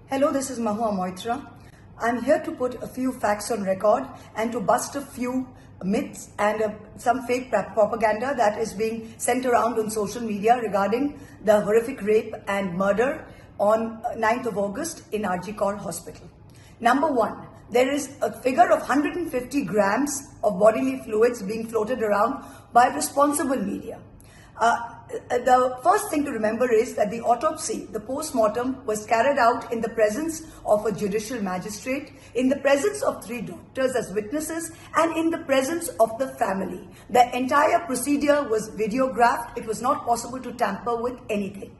Hello, this is Mahua Moitra. I'm here to put a few facts on record and to bust a few myths and some fake propaganda that is being sent around on social media regarding the horrific rape and murder on 9th of August in RG Kaur Hospital. Number one, there is a figure of 150 grams of bodily fluids being floated around by responsible media. The first thing to remember is that the autopsy, the post-mortem, was carried out in the presence of a judicial magistrate, in the presence of 3 doctors as witnesses, and in the presence of the family. The entire procedure was videographed. It was not possible to tamper with anything.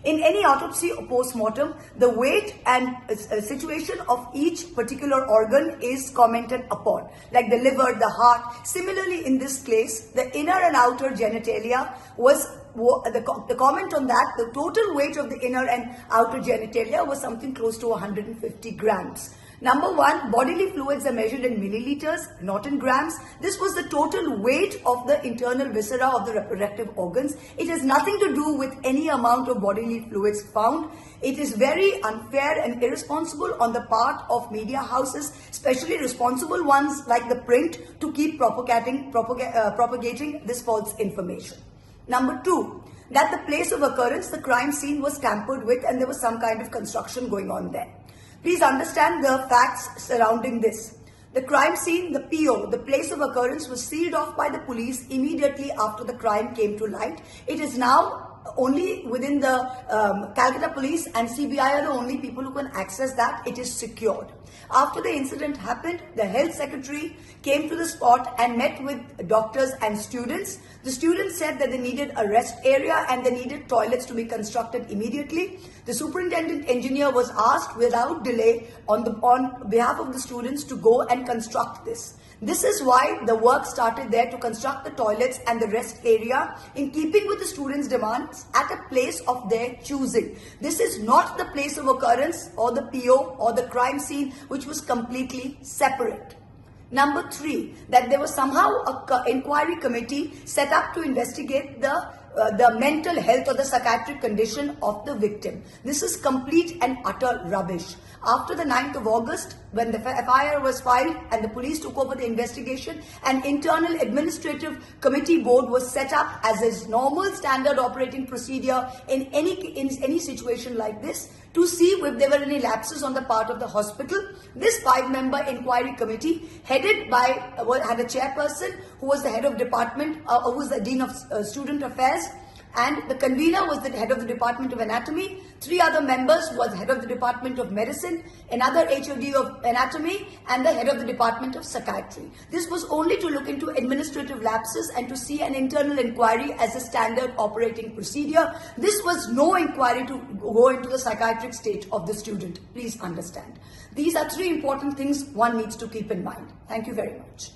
In any autopsy or post-mortem, the weight and situation of each particular organ is commented upon, like the liver, the heart. Similarly, in this case, the inner and outer genitalia was the comment on that. The total weight of the inner and outer genitalia was something close to 150 grams. Number one, bodily fluids are measured in milliliters, not in grams. This was the total weight of the internal viscera of the reproductive organs. It has nothing to do with any amount of bodily fluids found. It is very unfair and irresponsible on the part of media houses, especially responsible ones like the print, to keep propagating this false information. Number two, that the place of occurrence, the crime scene, was tampered with and there was some kind of construction going on there. Please understand the facts surrounding this. The crime scene, the PO, the place of occurrence, was sealed off by the police immediately after the crime came to light. It is now only within the Calcutta police and CBI are the only people who can access that. It is secured. After the incident happened, the health secretary came to the spot and met with doctors and students. The students said that they needed a rest area and they needed toilets to be constructed immediately. The superintendent engineer was asked without delay on behalf of the students to go and construct this. This is why the work started there, to construct the toilets and the rest area in keeping with the students' demands at a place of their choosing. This is not the place of occurrence or the PO or the crime scene, which was completely separate. Number three, that there was somehow an inquiry committee set up to investigate the mental health or the psychiatric condition of the victim. This is complete and utter rubbish. After the 9th of August, when the FIR was filed and the police took over the investigation, an internal administrative committee board was set up as is normal standard operating procedure in any situation like this, to see if there were any lapses on the part of the hospital. This 5-member inquiry committee, headed by, had a chairperson who was the head of department, who was the dean of student affairs, and the convener was the head of the Department of Anatomy. 3 other members was head of the Department of Medicine, another HOD of Anatomy, and the head of the Department of Psychiatry. This was only to look into administrative lapses and to see an internal inquiry as a standard operating procedure. This was no inquiry to go into the psychiatric state of the student. Please understand. These are 3 important things one needs to keep in mind. Thank you very much.